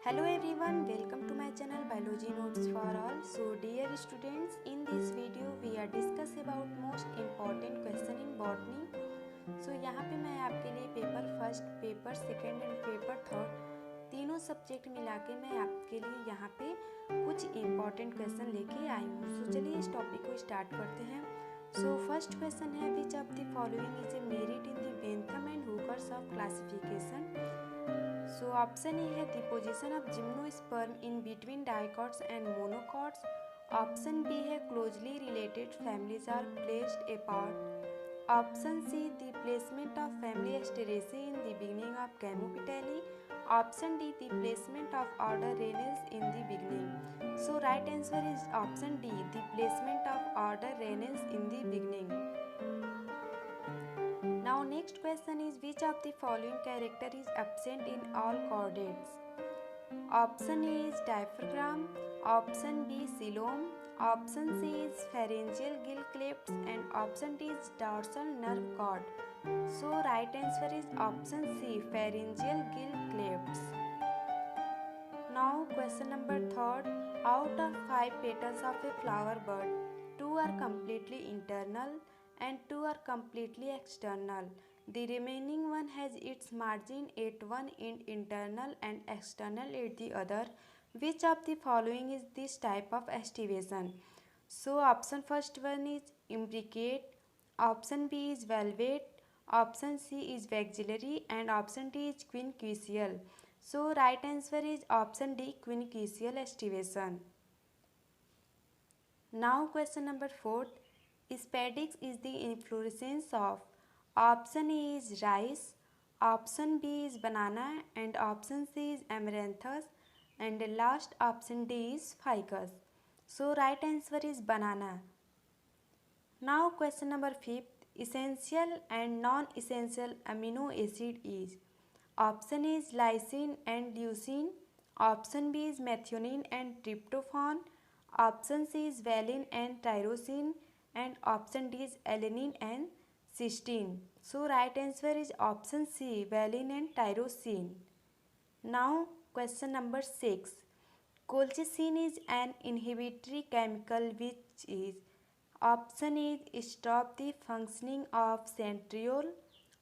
Hello everyone, welcome to my channel Biology Notes for All. So dear students, in this video we are discuss about most important question in botany. So यहाँ पे मैं आपके लिए paper first, paper second and paper third तीनों subject मिला के मैं आपके लिए यहाँ पे कुछ इम्पॉर्टेंट क्वेश्चन लेके आई हूँ. सो चलिए इस टॉपिक को स्टार्ट करते हैं. सो फर्स्ट क्वेश्चन है which of the following is a merit in the Bentham and hookers of classification. So option A है the position of gymnosperm in between dicots and monocots. Option B है closely related families are placed apart. Option C the placement of family Asteraceae in the beginning of Campopelli. Option D the placement of order Rhenales in the beginning. So right answer is option D the placement of order Rhenales in the beginning. Now next question is which of the following character is absent in all chordates? Option A is diaphragm, option B coelom, option C is pharyngeal gill clefts and option D is dorsal nerve cord. So right answer is option C, pharyngeal gill clefts. Now question number third. Out of 5 petals of a flower bud, 2 are completely internal and 2 are completely external. The remaining one has its margin at one end internal and external at the other. Which of the following is this type of estivation? So option first one is imbricate, option B is velvet, option C is vexillary and option D is quinquecial. So right answer is option D, quinquecial estivation. Now question number 4. Spadix is the inflorescence of option A is rice, option B is banana and option C is amaranthus and the last option D is ficus. So right answer is banana. Now question number 5. Essential and non-essential amino acid is option A is lysine and leucine, option B is methionine and tryptophan, option C is valine and tyrosine and option D is alanine and cysteine. So right answer is option C, valine and tyrosine. Now question number 6. Colchicine is an inhibitory chemical which is option A is stop the functioning of centriole,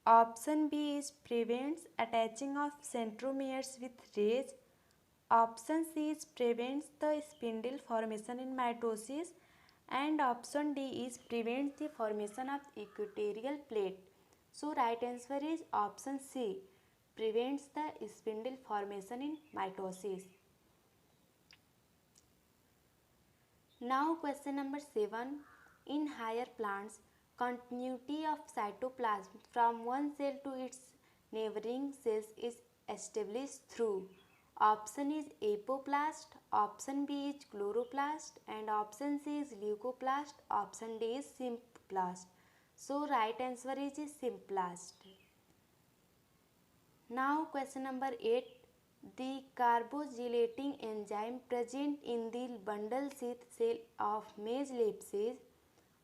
option B is prevents attaching of centromeres with rays, option C is prevents the spindle formation in mitosis and option D is prevents the formation of equatorial plate. So right answer is option C, prevents the spindle formation in mitosis. Now question number 7. In higher plants, continuity of cytoplasm from one cell to its neighboring cells is established through option is apoplast, option B is chloroplast and option C is leucoplast, option D is symplast. So right answer is symplast. Now question number 8. The carboxylating enzyme present in the bundle sheath cell of maize leaves,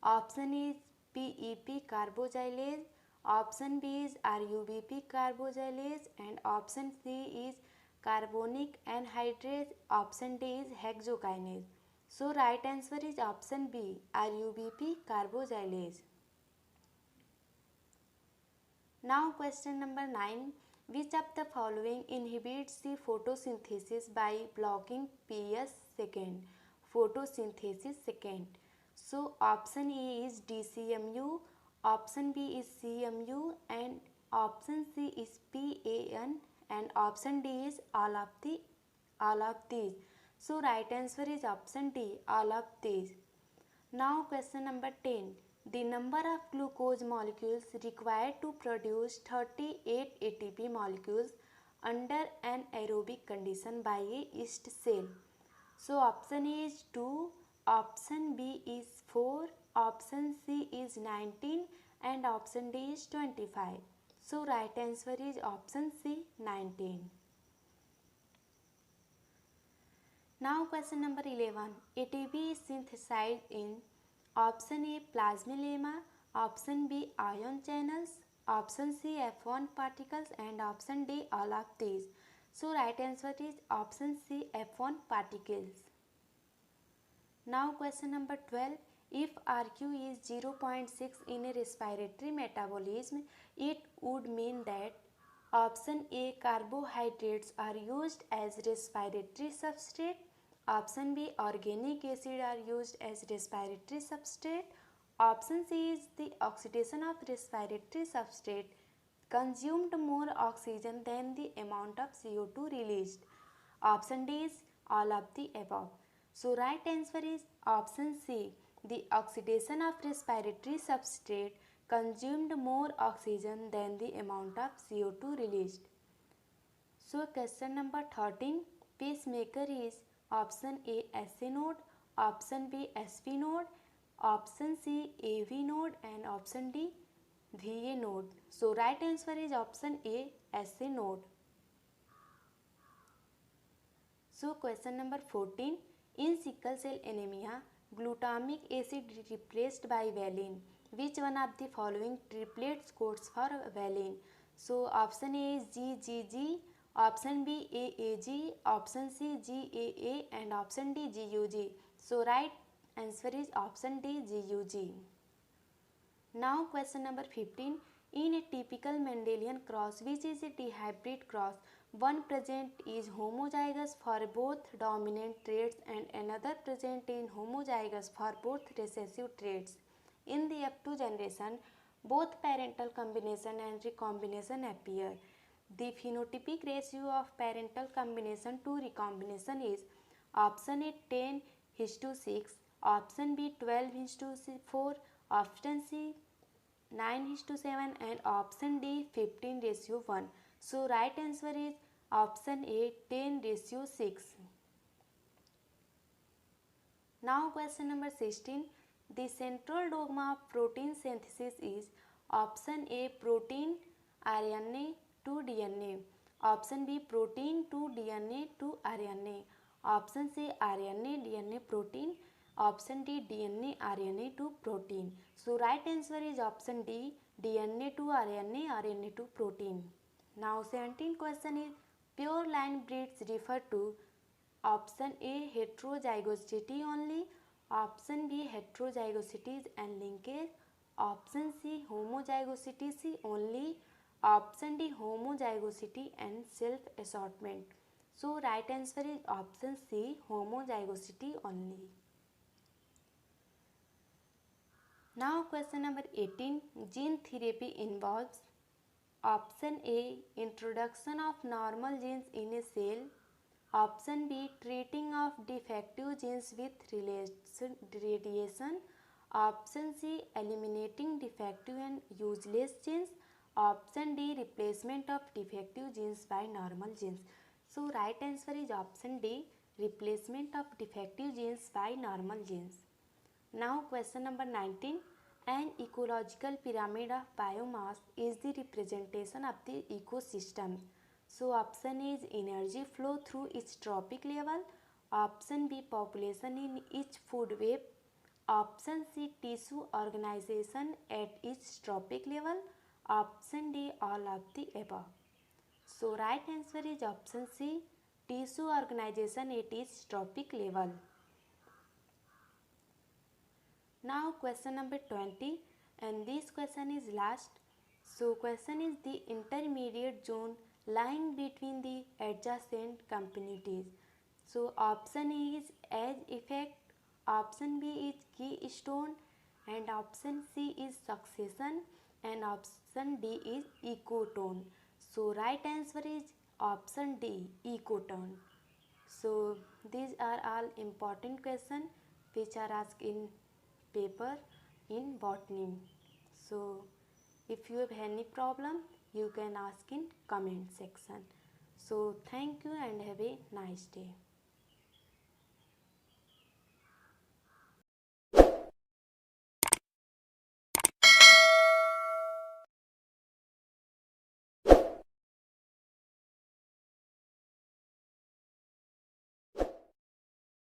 option is PEP carboxylase, option B is RUBP carboxylase and option C is carbonic anhydrase, option D is hexokinase. So right answer is option B, RUBP carboxylase. Now question number 9. Which of the following inhibits the photosynthesis by blocking PS second? Photosynthesis second. So option A is DCMU, option B is CMU and option C is PAN and option D is all of these. So right answer is option D, all of these. Now question number 10. The number of glucose molecules required to produce 38 ATP molecules under an aerobic condition by a yeast cell. So option A is 2, option B is 4, option C is 19 and option D is 25. So right answer is option C, 19. Now question number 11. ATP is synthesized in option A plasmalemma, option B ion channels, option C F1 particles and option D all of these. So right answer is option C, F1 particles. Now question number 12. If RQ is 0.6 in a respiratory metabolism, it would mean that option A, carbohydrates are used as respiratory substrate. Option B, organic acid are used as respiratory substrate. Option C is the oxidation of respiratory substrate consumed more oxygen than the amount of CO2 released. Option D is all of the above. So right answer is option C. The oxidation of respiratory substrate consumed more oxygen than the amount of CO2 released. So question number 13. Pacemaker is option A, SA node, option B, SP node, option C, AV node, and option D, VA node. So right answer is option A, SA node. So question number 14. In sickle cell anemia, glutamic acid replaced by valine. Which one of the following triplets codes for valine? So option A is GGG, option B AAG, option C GAA, and option D GUG. So right answer is option D GUG. Now question number 15. In a typical Mendelian cross, which is a dihybrid cross, one present is homozygous for both dominant traits and another present is homozygous for both recessive traits. In the F2 generation, both parental combination and recombination appear. The phenotypic ratio of parental combination to recombination is option A 10:6, option B 12:4, option C 9:7, and option D 15:1. So right answer is option A 10:6. Now question number 16. The central dogma of protein synthesis is option A protein RNA to DNA, option B protein to DNA to RNA, option C RNA DNA protein, option D DNA RNA to protein. So right answer is option D DNA to RNA, RNA to protein. Now 17th question is pure line breeds refer to option A heterozygosity only, option B heterozygosity and linkage, option C homozygosity only, option D homozygosity and self assortment. So right answer is option C homozygosity only. Now question number 18. Gene therapy involves option A introduction of normal genes in a cell, option B treating of defective genes with radiation, option C eliminating defective and useless genes, option D replacement of defective genes by normal genes. So right answer is option D replacement of defective genes by normal genes. Now question number 19. An ecological pyramid of biomass is the representation of the ecosystem. So option A is energy flow through its trophic level, option B population in each food web, option C tissue organization at its trophic level, option D all of the above. So right answer is option C tissue organization at its trophic level. Now question number 20, and this question is last. So question is the intermediate zone lying between the adjacent communities. So option A is edge effect, option B is keystone, and option C is succession, and option D is ecotone. So right answer is option D ecotone. So these are all important questions which are asked in paper in botany. So if you have any problem, you can ask in comment section. So thank you and have a nice day.